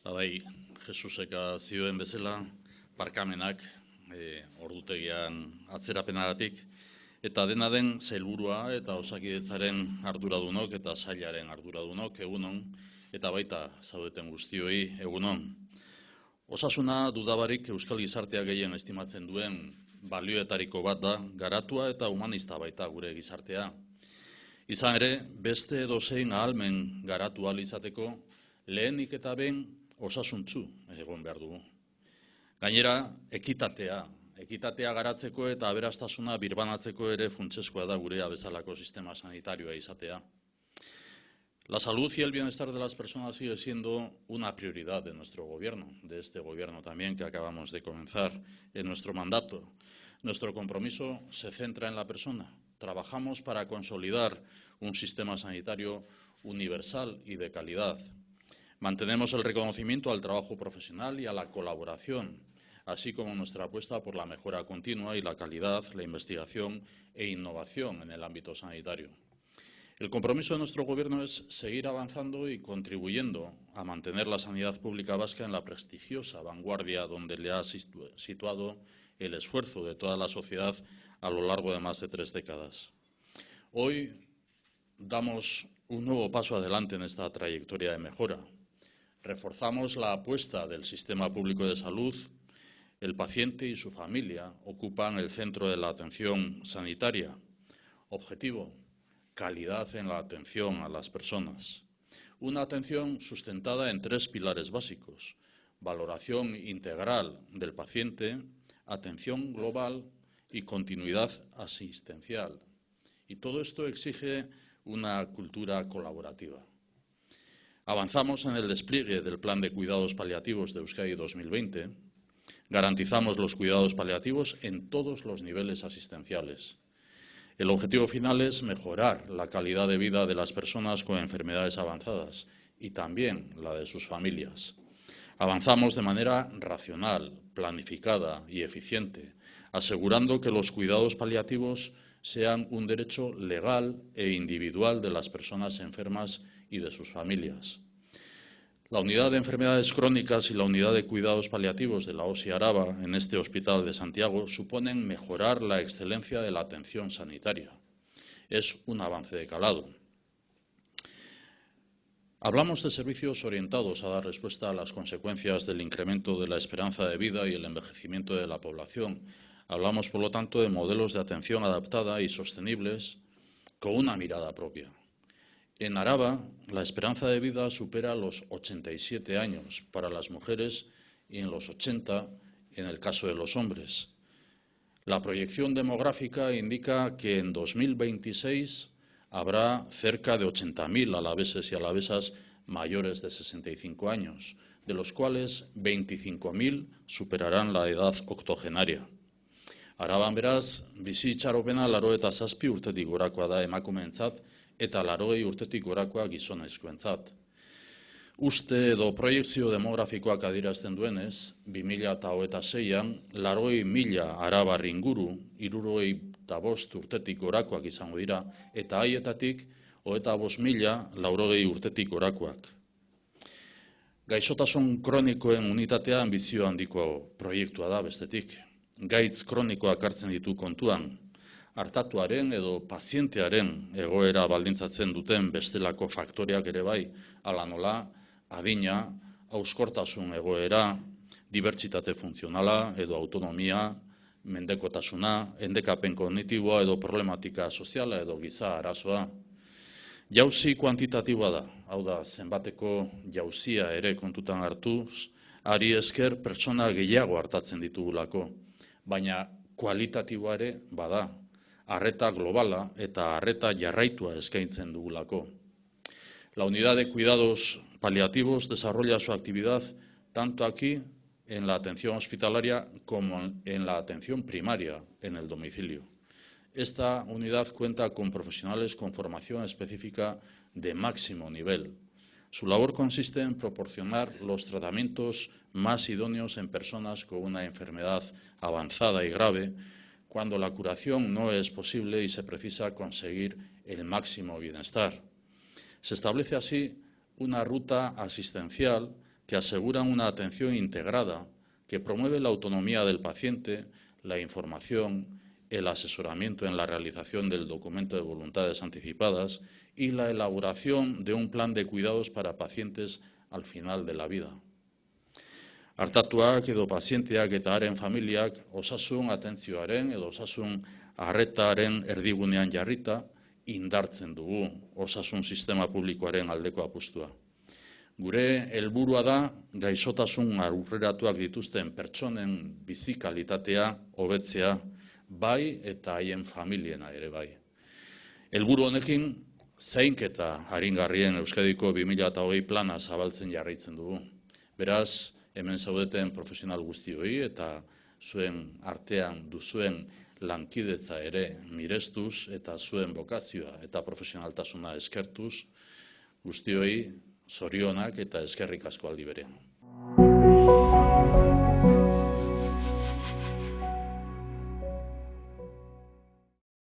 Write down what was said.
Bai, Jesuseka zioen bezala, barkamenak ordutegian atzerapenagatik, eta dena den sailburua eta Osakidetzaren arduradunok eta sailaren arduradunok egunon, eta baita zaudeten guztioi egunon. Osasuna dudabarik Euskal Gizartea gehien estimatzen duen balioetariko bat da, garatua eta humanista baita gure gizartea. Izan ere, beste edozein ahalmen garatu ahal izateko, lehenik eta behin osasuntsu egon behar dugu. Gainera, ekitatea garatzeko eta aberastasuna birbanatzeko ere funtsezkoa da gurea bezalako sistema sanitarioa izatea. La salud y el bienestar de las personas sigue siendo una prioridad de nuestro gobierno, de este gobierno también que acabamos de comenzar en nuestro mandato. Nuestro compromiso se centra en la persona. Trabajamos para consolidar un sistema sanitario universal y de calidad. Mantenemos el reconocimiento al trabajo profesional y a la colaboración, así como nuestra apuesta por la mejora continua y la calidad, la investigación e innovación en el ámbito sanitario. El compromiso de nuestro Gobierno es seguir avanzando y contribuyendo a mantener la sanidad pública vasca en la prestigiosa vanguardia donde le ha situado el esfuerzo de toda la sociedad a lo largo de más de 3 décadas. Hoy damos un nuevo paso adelante en esta trayectoria de mejora. Reforzamos la apuesta del sistema público de salud. El paciente y su familia ocupan el centro de la atención sanitaria. Objetivo: calidad en la atención a las personas. Una atención sustentada en 3 pilares básicos: valoración integral del paciente, atención global y continuidad asistencial. Y todo esto exige una cultura colaborativa. Avanzamos en el despliegue del Plan de Cuidados Paliativos de Euskadi 2020. Garantizamos los cuidados paliativos en todos los niveles asistenciales. El objetivo final es mejorar la calidad de vida de las personas con enfermedades avanzadas y también la de sus familias. Avanzamos de manera racional, planificada y eficiente, asegurando que los cuidados paliativos sean un derecho legal e individual de las personas enfermas y de sus familias. La unidad de enfermedades crónicas y la unidad de cuidados paliativos de la OSI Araba en este Hospital de Santiago suponen mejorar la excelencia de la atención sanitaria. Es un avance de calado. Hablamos de servicios orientados a dar respuesta a las consecuencias del incremento de la esperanza de vida y el envejecimiento de la población. Hablamos, por lo tanto, de modelos de atención adaptada y sostenibles con una mirada propia. En Araba, la esperanza de vida supera los 87 años para las mujeres y en los 80 en el caso de los hombres. La proyección demográfica indica que en 2026 habrá cerca de 80.000 alaveses y alavesas mayores de 65 años, de los cuales 25.000 superarán la edad octogenaria. Araban beraz, bizi itxaropena 87 urtetik gorakoa da emakumeentzat eta 80 urtetik gorakoa gizonezkoentzat. Uste edo proiekzio demografikoak adierazten duenez, 2026an 80.000 arabar inguru 75 urtetik gorakoak izango dira eta haietatik 25.000 80 urtetik gorakoak. Gaixotasun kronikoen unitatea anbizio handiko proiektua da bestetik. Gaitz kronikoak hartzen ditu kontuan, artatuaren edo pazientearen egoera baldintzatzen duten bestelako faktoreak ere bai, hala nola, adina, hauskortasun egoera, dibertsitate funtzionala edo autonomia, mendekotasuna, endekapen kognitiboa edo problematika soziala edo giza arazoa. Jauzi kuantitatiboa da, hau da, zenbateko jauzia ere kontutan hartuz, ari esker pertsona gehiago hartatzen ditugulako, baina kualitatiboa ere bada, arreta globala eta arreta jarraitua eskaintzen dugulako. La unidad de cuidados paliativos desarrolla su actividad tanto aquí, en la atención hospitalaria, como en la atención primaria, en el domicilio. Esta unidad cuenta con profesionales con formación específica de máximo nivel. Su labor consiste en proporcionar los tratamientos más idóneos en personas con una enfermedad avanzada y grave, cuando la curación no es posible y se precisa conseguir el máximo bienestar. Se establece así una ruta asistencial que aseguran una atención integrada, que promueve la autonomía del paciente, la información, el asesoramiento en la realización del documento de voluntades anticipadas y la elaboración de un plan de cuidados para pacientes al final de la vida. Artatuak edo pazienteak eta haren familiak osasun atentzioaren edo osasun arretaren erdigunean jarrita indartzen dugu osasun sistema publikoaren aldeko apustua. Gure helburua da gaixotasun aurreratuak dituzten pertsonen bizi kalitatea hobetzea, bai eta haien familiena ere bai. Helburu honekin zainketa aringarrien Euskadiko 2020 plana zabaltzen jarraitzen dugu. Beraz, hemen zaudeten profesional guztioi eta zuen artean duzuen lankidetza ere mirestuz eta zuen bokazioa eta profesionaltasuna eskertuz, guztioi zorionak eta eskerrik asko aldi berean.